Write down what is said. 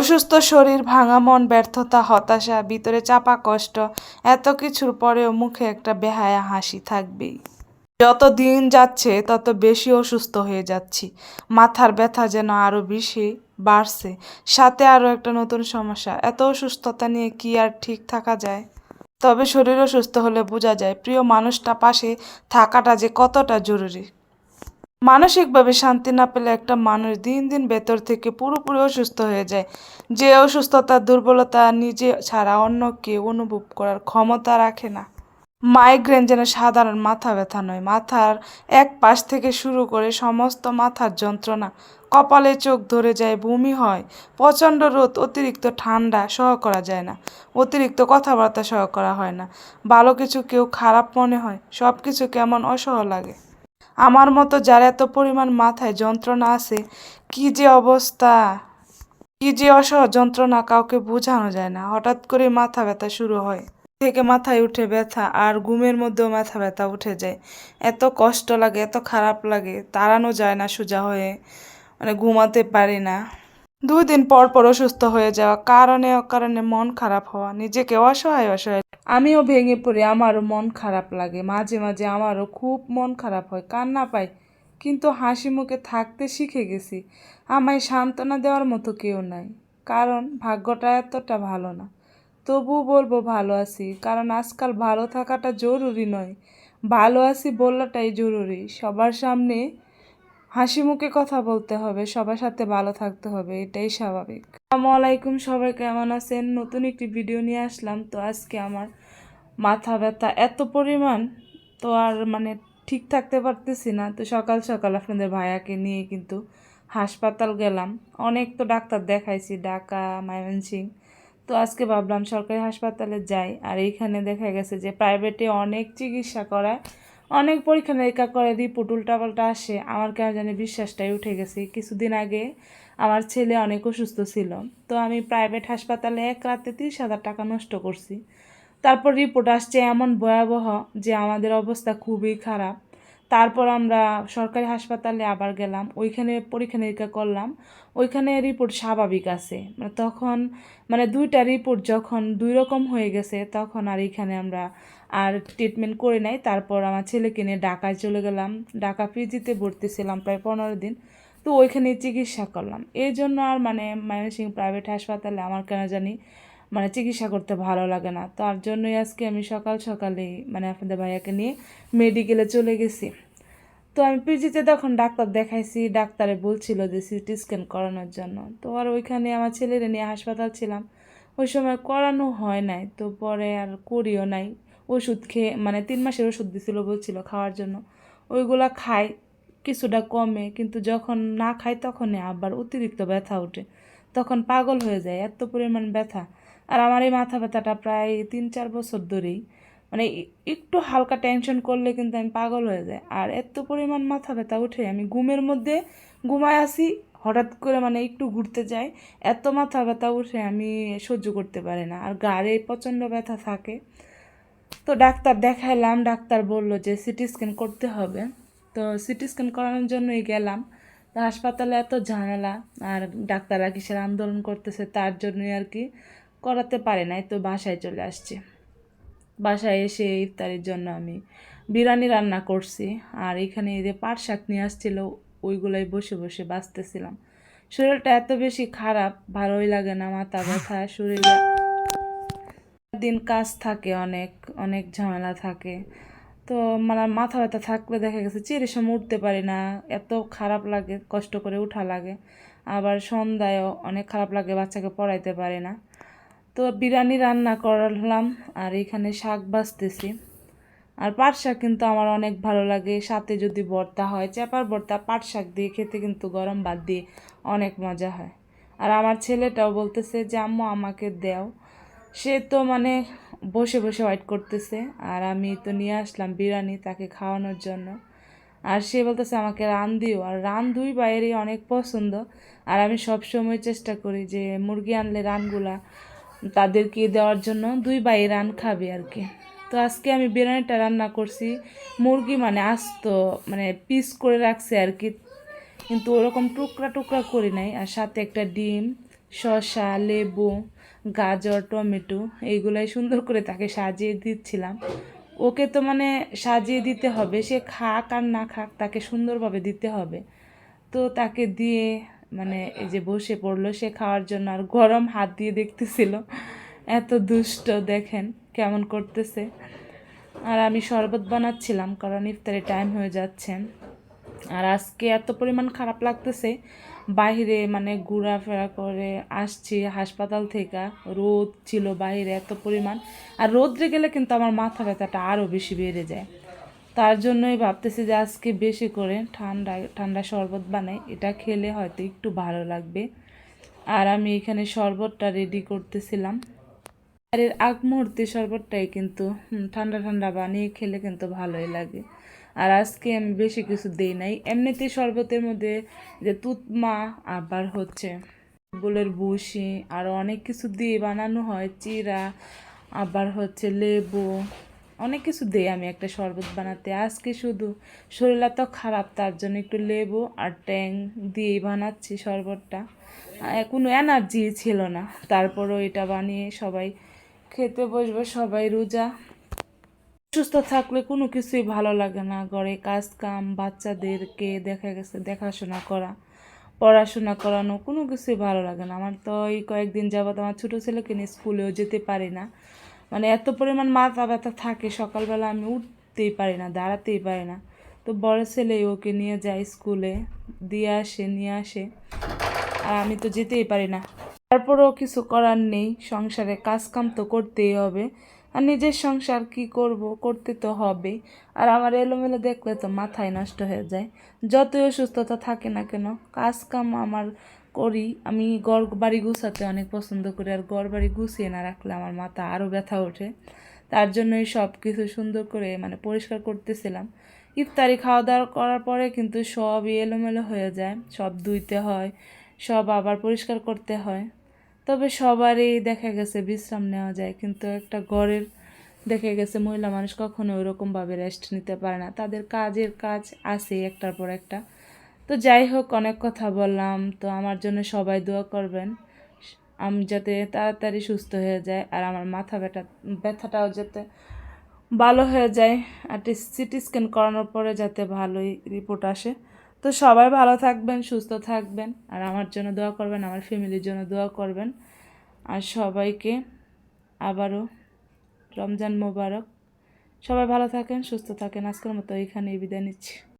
অসুস্থ শরীর, ভাঙা মন, ব্যর্থতা, হতাশা, ভিতরে চাপা কষ্ট, এত কিছুর পরেও মুখে একটা বেহায়া হাসি থাকবেই। যত দিন যাচ্ছে তত বেশি অসুস্থ হয়ে যাচ্ছি। মাথার ব্যথা যেন আরও বেশি বাড়ছে, সাথে আরও একটা নতুন সমস্যা। এত অসুস্থতা নিয়ে কি আর ঠিক থাকা যায়? তবে শরীর অসুস্থ হলে বোঝা যায় প্রিয় মানুষটা পাশে থাকাটা যে কতটা জরুরি। মানসিকভাবে শান্তি না পেলে একটা মানুষ দিন দিন ভেতর থেকে পুরোপুরি অসুস্থ হয়ে যায়। যে অসুস্থতার দুর্বলতা নিজে ছাড়া অন্য কেউ অনুভব করার ক্ষমতা রাখে না। মাইগ্রেন যেন সাধারণ মাথা ব্যথা নয়, মাথার এক পাশ থেকে শুরু করে সমস্ত মাথার যন্ত্রণা, কপালে চোখ ধরে যায়, বমি হয়, প্রচণ্ড রোদ, অতিরিক্ত ঠান্ডা সহ করা যায় না, অতিরিক্ত কথাবার্তা সহ করা হয় না, ভালো কিছু কেউ খারাপ মনে হয়, সব কিছু কেমন অসহ লাগে। আমার মতো যার এত পরিমাণ মাথায় যন্ত্রণা আছে, কি যে অবস্থা, কি যে অসহ যন্ত্রণা কাউকে বোঝানো যায় না। হঠাৎ করে মাথা ব্যথা শুরু হয়, থেকে মাথায় উঠে ব্যথা, আর ঘুমের মধ্যেও মাথা ব্যথা উঠে যায়। এত কষ্ট লাগে, এত খারাপ লাগে, দাঁড়ানো যায় না সোজা হয়ে, ঘুমাতে পারি না। 2 দিন পর পর অসুস্থ হয়ে যাওয়া, কারণে অকারণে মন খারাপ হওয়া, নিজেকে অসহায় অসহায়। আমিও ভেঙে পড়ি, আমারও মন খারাপ লাগে, মাঝে মাঝে আমারও খুব মন খারাপ হয়, কান্না পাই, কিন্তু হাসি মুখে থাকতে শিখে গেছি। আমায় সান্ত্বনা দেওয়ার মতো কেউ নাই, কারণ ভাগ্যটা এতটা ভালো না। তবুও বলবো ভালো আছি, কারণ আজকাল ভালো থাকাটা জরুরি নয়, ভালো আছি বলাটাই জরুরি। সবার সামনে হাসি মুখে কথা বলতে হবে, সবার সাথে ভালো থাকতে হবে, এটাই স্বাভাবিক। আসসালামু আলাইকুম, সবাই কেমন আছেন? নতুন একটি ভিডিও নিয়ে আসলাম। তো আজকে আমার মাথা ব্যথা এত পরিমাণ, তো আর ঠিক থাকতে পারতেছি না। তো সকাল সকাল আপনাদের ভাইয়াকে নিয়ে কিন্তু হাসপাতাল গেলাম। অনেক তো ডাক্তার দেখাইছি, ঢাকা, ময়মনসিংহ। তো আজকে ভাবলাম সরকারি হাসপাতালে যাই। আর এইখানে দেখা গেছে যে প্রাইভেটে অনেক চিকিৎসা করায়, অনেক পরীক্ষা নিরীক্ষা করে, রিপোর্ট উল্টাপাল্টা আসে। আমার কেন জানি বিশ্বাসটাই উঠে গেছে। কিছুদিন আগে আমার ছেলে অনেক অসুস্থ ছিল, তো আমি প্রাইভেট হাসপাতালে এক রাতে 30,000 টাকা নষ্ট করছি। তারপর রিপোর্ট আসছে এমন ভয়াবহ যে আমাদের অবস্থা খুবই খারাপ। তারপর আমরা সরকারি হাসপাতালে আবার গেলাম, ওইখানে পরীক্ষা নিরীক্ষা করলাম, ওইখানে রিপোর্ট স্বাভাবিক আছে। তখন 2টা রিপোর্ট যখন 2 রকম হয়ে গেছে, তখন আর এখানে আমরা আর ট্রিটমেন্ট করে নাই। তারপর আমার ছেলেকে নিয়ে ঢাকায় চলে গেলাম, ঢাকা পিজিতে ভর্তি ছিলাম প্রায় 15 দিন। তো ওইখানে চিকিৎসা করলাম। এই জন্য আর ময়মনসিংহ প্রাইভেট হাসপাতালে আমার কেন জানি চিকিৎসা করতে ভালো লাগে না। তার জন্যই আজকে আমি সকাল সকালেই আপনাদের ভাইয়াকে নিয়ে মেডিকেলে চলে গেছি। তো আমি পিজিতে তখন ডাক্তার দেখাইছি, ডাক্তারে বলছিল যে সিটি স্ক্যান করানোর জন্য। তো আর ওইখানে আমার ছেলের নিয়ে হাসপাতাল ছিলাম, ওই সময় করানো হয় নাই। তো পরে আর করিও নাই। ওষুধ খেয়ে 3 মাসের ওষুধ দিছিল, বলছিল খাওয়ার জন্য, ওইগুলা খাই, কিছুটা কমে, কিন্তু যখন না খাই তখনই আবার অতিরিক্ত ব্যথা ওঠে, তখন পাগল হয়ে যায়, এত পরিমাণ ব্যথা। আর আমার এই মাথা ব্যথাটা প্রায় 3-4 বছর ধরেই, একটু হালকা টেনশন করলে কিন্তু আমি পাগল হয়ে যাই। আর এত পরিমাণ মাথা ব্যথা উঠে, আমি ঘুমের মধ্যে ঘুমায় আসি, হঠাৎ করে একটু ঘুরতে যাই, এত মাথা ব্যথা উঠে আমি সহ্য করতে পারি না। আর গাড়ে প্রচণ্ড ব্যথা থাকে। তো ডাক্তার দেখাইলাম, ডাক্তার বলল যে সিটি স্ক্যান করতে হবে। তো সিটি স্ক্যান করানোর জন্যই গেলাম। তো হাসপাতালে এত ঝামেলা, আর ডাক্তাররা কিসের আন্দোলন করতেছে, তার জন্যই আর কি করাতে পারে নাই। তো বাসায় চলে আসছি। বাসায় এসে ইফতারির জন্য আমি বিরিয়ানি রান্না করছি। আর এখানে এই যে পাট শাক নিয়ে আসছিল, ওইগুলাই বসে বসে বাছতেছিলাম। শরীরটা এত বেশি খারাপ, ভালোই লাগে না, মাথা ব্যথা, শরীরে দিন কাজ থাকে, অনেক অনেক ঝামেলা থাকে। তো মাথা ব্যথা থাকলে দেখা গেছে চিড়ের সময় উঠতে পারি না, এত খারাপ লাগে, কষ্ট করে উঠা লাগে। আবার সন্ধ্যায়ও অনেক খারাপ লাগে, বাচ্চাকে পড়াইতে পারি না। তো বিরিয়ানি রান্না করলাম, আর এখানে শাক ভাজতেছি। আর পাট শাক কিন্তু আমার অনেক ভালো লাগে, সাথে যদি ভর্তা হয়, চেপার ভর্তা পাট শাক দিয়ে খেতে কিন্তু গরম ভাত দিয়ে অনেক মজা হয়। আর আমার ছেলেটাও বলতেছে যে আম্মু আমাকে দেও, সে তো বসে বসে ওয়েট করতেছে। আর আমি তো নিয়ে আসলাম বিরিয়ানি তাকে খাওয়ানোর জন্য, আর সে বলতেছে আমাকে রান দিও। আর রান দুই বাইরেই অনেক পছন্দ। আর আমি সব সময় চেষ্টা করি যে মুরগি আনলে রানগুলা তাদেরকে দেওয়ার জন্য, দুই ভাই রান খাবে আর কি। তো আজকে আমি বিরিয়ানিটা রান্না করছি, মুরগি আস্ত পিস করে রাখছে আর কি, কিন্তু ওরকম টুকরা টুকরা করি নাই। আর সাথে একটা ডিম, শসা, লেবু, গাজর, টমেটো এইগুলাই সুন্দর করে তাকে সাজিয়ে দিচ্ছিলাম। ওকে তো মানে সাজিয়ে দিতে হবে, সে খাক আর না খাক তাকে সুন্দরভাবে দিতে হবে। তো তাকে দিয়ে মানে এই যে বসে পড়লো সে খাওয়ার জন্য, আর গরম হাত দিয়ে দেখতেছিল, এত দুষ্ট দেখেন কেমন করতেছে। আর আমি শরবত বানাচ্ছিলাম কারণ ইফতারি টাইম হয়ে যাচ্ছে। আর আজকে এত পরিমাণ খারাপ লাগতেছে, বাইরে মানে ঘোরাফেরা করে আসছি হাসপাতাল থেকে, রোদ ছিল বাইরে এত পরিমাণ, আর রোদ্রে গেলে কিন্তু আমার মাথা ব্যথাটা আরও বেশি বেড়ে যায়। তার জন্যই ভাবতেছি যে আজকে বেশি করে ঠান্ডা ঠান্ডা শরবত বানাই, এটা খেলে হয়তো একটু ভালো লাগবে। আর আমি এখানে শরবতটা রেডি করতেছিলাম। আর এর আগ মুহূর্তে শরবতটাই কিন্তু ঠান্ডা ঠান্ডা বানিয়ে খেলে কিন্তু ভালোই লাগে। আর আজকে আমি বেশি কিছু দেই নাই, এমনিতেই শরবতের মধ্যে যে তুতমা, আবার হচ্ছে বুলের বুসি, আরও অনেক কিছু দিয়ে বানানো হয়, চিরা, আবার হচ্ছে লেবু, অনেক কিছু দিই আমি একটা শরবত বানাতে। আজকে শুধু শরীরটা তো খারাপ, তার জন্য একটু লেবু আর ট্যাং দিয়েই বানাচ্ছি শরবতটা। কোনো এনার্জি ছিল না, তারপরও এটা বানিয়ে সবাই খেতে বসবো, সবাই রোজা। সুস্থ থাকলে কোনো কিছুই ভালো লাগে না, ঘরে কাজ কাম, বাচ্চাদেরকে দেখা গেছে দেখাশোনা করা, পড়াশোনা করানো, কোনো কিছুই ভালো লাগে না। আমার তো এই কয়েকদিন যাবত আমার ছোটো ছেলেকে নিয়ে স্কুলেও যেতে পারি না, মানে এত পরিমাণ মাথা ব্যথা থাকে, সকালবেলা আমি উঠতেই পারি না, দাঁড়াতেই পারি না। তো বড় ছেলে ওকে নিয়ে যায় স্কুলে, দিয়ে আসে, নিয়ে আসে, আর আমি তো যেতেই পারি না। তারপরেও কিছু করার নেই, সংসারে কাজ কাম তো করতেই হবে, আর নিজের সংসার কি করব, করতে তো হবে। আর আমার এলোমেলো দেখলে তো মাথায় নষ্ট হয়ে যায়। যতই অসুস্থতা থাকে না কেন, কাজ কাম আমার করি। আমি ঘর বাড়ি গুছাতে অনেক পছন্দ করি, আর ঘর বাড়ি গুছিয়ে না রাখলে আমার মাথা আরও ব্যথা ওঠে। তার জন্যই সব কিছু সুন্দর করে মানে পরিষ্কার করতেছিলাম। ইফতারি খাওয়া দাওয়া করার পরে কিন্তু সবই এলোমেলো হয়ে যায়, সব ধুইতে হয়, সব আবার পরিষ্কার করতে হয়। তবে সবারই দেখা গেছে বিশ্রাম নেওয়া যায়, কিন্তু একটা ঘরের দেখা গেছে মহিলা মানুষ কখনো ওইরকমভাবে রেস্ট নিতে পারে না, তাদের কাজের কাজ আছে একটার পর একটা। তো যাই হোক, অনেক কথা বললাম, তো আমার জন্য সবাই দোয়া করবেন, আমি যাতে তাড়াতাড়ি সুস্থ হয়ে যায়, আর আমার মাথা ব্যথাটাও যাতে ভালো হয়ে যায়, আর সিটি স্ক্যান করানোর পরে যাতে ভালোই রিপোর্ট আসে। তো সবাই ভালো থাকবেন, সুস্থ থাকবেন, আর আমার জন্য দোয়া করবেন, আমার ফ্যামিলির জন্য দোয়া করবেন। আর সবাইকে আবারও রমজান মোবারক। সবাই ভালো থাকেন, সুস্থ থাকেন। আজকের মতো এখানেই বিদায় নিচ্ছি।